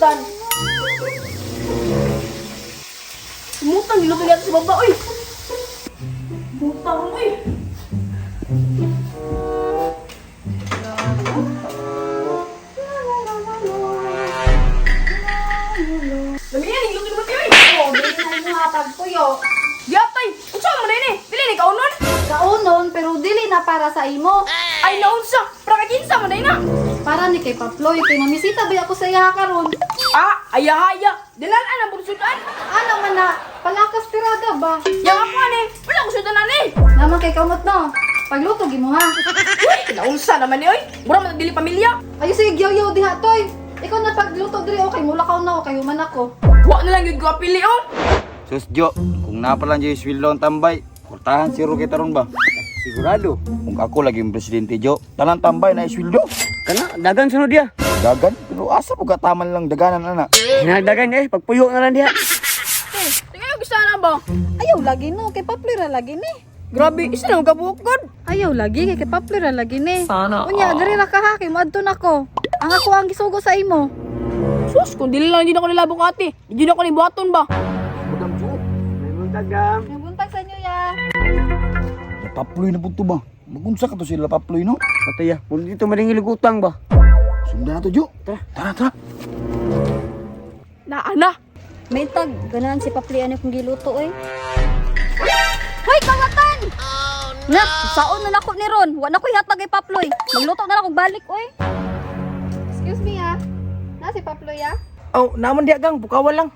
kalimutan. Kalimutan, niluto natin sa baba, oy. Butang, oy. Lami yan, niluto naman kayo, oy. Oo, dili na yung hatag ko yo. Yatay, unsa mo na yun eh. Dili ni kaunon. Kaunon, pero dili na para sa imo. Ay, naunsa. Para kinsa mo na yun ah. Para ni kay Paploy, kay mamisita ba ako sa iya karon? Ah, ayahaya. Dilaan ang bursudan. Ano man na, palakas pirada ba? Yang ako ani, wala ko sudanan eh. Naman kay kamot no. Pagluto gimo ha. Uy, naunsa naman ni oy. Mura man dili pamilya. Ayo sige yaw diha toy. Ikaw na pagluto diri okay mula ka na kay human ako. Wa na lang gyud ko apili oh. Sus Jo, kung napalan dyan yung sweldo ang tambay, kurtahan si Roque taron ba? Sigurado, kung ako laging presidente Jo, talang tambay na isweldo. Kana, dagan sunod dia. Dagan, pero asa po kataman lang daganan ana. Hinagdagan niya pagpuyo na lang diha. Eh, tingnan gusto na ba? Ayaw lagi no, kay Paploy ra lagi ni. Grabe, isa na kabukod. Ayaw lagi kay Paploy ra lagi ni. Sana, Unya diri ra ka ha kay moadto nako. Ang ako ang gisugo sa imo. Sus, kung dili lang hindi na ko nilabok ate. Hindi na ko ni buhaton ba? Budang po. May dagam. Nabuntag sa inyo ya. Lapaploy na po ito ba? Magunsa ka to sila lapaploy no? Patay ya, kung dito maringil utang ba? Sundan na to Jo. Tara. Naana. May tag ganahan si Paploy ano kung giluto eh. Hoy kawatan! Na, saon na nako ni Ron. Wa na ko'y hatag kay Paploy. Magluto na lang kog balik oy. Excuse me ha. Na si Paploy ya? Oh, naman di agang, bukawan lang.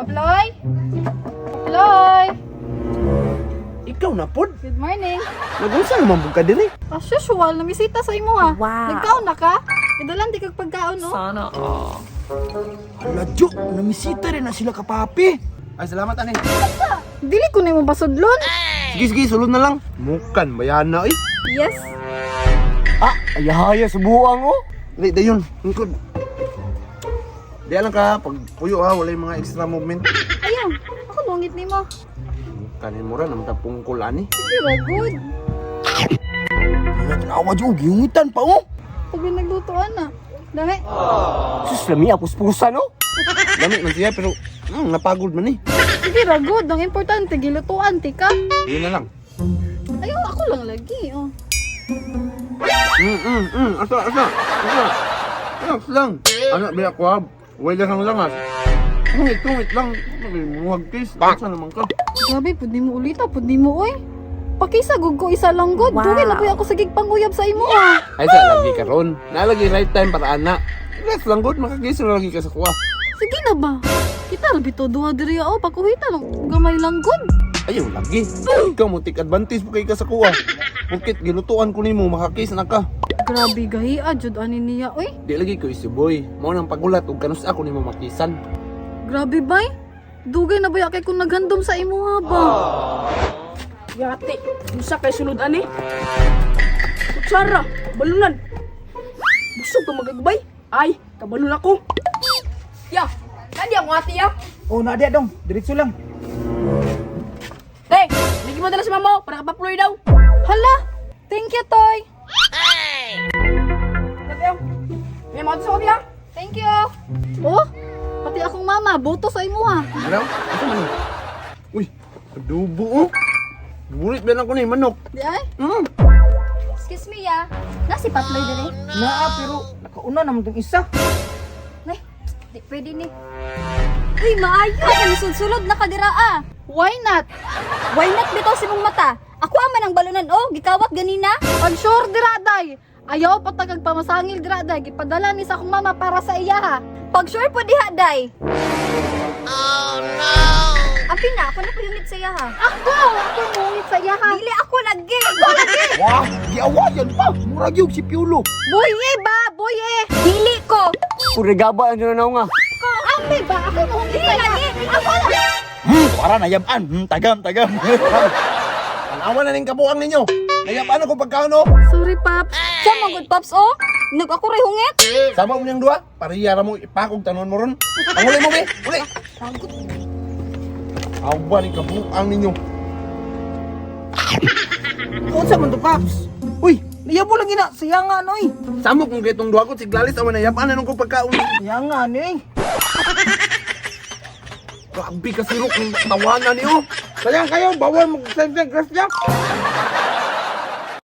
Paploy? Paploy? Ikaw na pod. Good morning. Nagunsa naman bugka diri. As usual, namisita sa imo ha. Wow. Nagkaon na ka? Idalan di kag pagkaon no? Sana, Hala Jo, namisita rin na sila kapapi. Ay salamat ani. Dili ko na mo basudlon. Sige, sulod na lang. Mukan bayana eh. Yes. Ah, ayahaya sa buwang oh. Dili dayon, ngkod. Di alam ka, pag puyo ha, wala yung mga extra movement. Ayaw. Ako lungit nimo. Kanin mo rin, naman pungkol ani. Sige ra good. Ano tanawa Jo, giungitan pa oh. Pag naglutoan na. Dami. Sus, lami apus-pusa no? Lami man siya, pero napagod man eh. Sige ra good. Ang importante gilutoan ti ka. Yun na lang. Ayaw ako lang lagi oh. Asa. Relax lang. Anak, biya ko ha. Huwag lang langas. Tungit lang. Muwag tis. Asa naman ka? Grabe, pud nimo ulita, pud nimo oy. Pakisagog ko isa lang god. Dugay na po ako sa gigpanguyab sa imo ah. Ay, sa lagi ka ron. Nalagi right time para anak. Relax lang good. Makagising lagi ka sa kuha. Sige na ba? Kita labi to duha diri oh, pagkuhita lang gamay lang god. Ayaw lagi. Ikaw mo take advantage mo kay ka sa kuha. Bukit gilutuan ko nimo makakis na ka. Grabe gahi jud ani niya oy. Di lagi ko isiboy. Mao nang pagulat ug kanus ako nimo makisan. Grabe bay. Dugay na ba kay kung naghandom sa imo ha ba? yate. Usa kay sulod ani. Kutsara, balunan. Busog ka magagbay. Ay, kabalun ako. Ya, nadi ako ate ya. Oh, nadia dong, diretso lang. Te, bigyan mo dala si mama para kapaploy daw. Hala. Thank you toy. Ate, may mga sa ya. Thank you. Oh, pati akong mama boto sa imo ha. Ano? Ito man. Uy, adobo oh. Bulit ba na ko ni manok? Di ay? Excuse me ya. Nasi Paploy diri. Naa, pero nakauna naman itong isa. Nay, di pwede ni. Uy, maayo ka sulod na kadira ah. Why not? Why not bitaw si mong mata? Ako aman ang balunan oh, gikawat ganina. Pag sure dira day. Ayaw patagag pamasangil dira day. Gipadala ni sa akong mama para sa iya ha. Pag sure po diha day. Oh no. Apin na, ako na po yung sa iya ha. Ako mungit sa iya ha. Dili ako lagi. Ako lagi. Wah, giawayan pa. Murag yung si Piolo. Boy ba? Boy Dili ko. Purigaba ang na nga. Ate ba? Ako mungit sa iya. Ako lagi. Para na yaman. Tagam. Anawan na ning kabuang ninyo. Kaya paano kung pagkaon oh? Sorry, Paps. Sa mga good Paps, oh. Nag ako rin hungit. Sama mo niyang duha, pariyara mo ipakog tanon mo ron. Ang uli mo be, uli. Awa ni kabuang ninyo. Kung sa man to, Paps? Uy, Niyabo lagi na, siya nga no eh. Samok kung kitong duha ko, si Glalis, awan na yapan, anong ko pagkaon. Siya nga no eh. Grabe ka sirok, yung tawanan niyo. Sayang kayo, bawal mag-send grasya.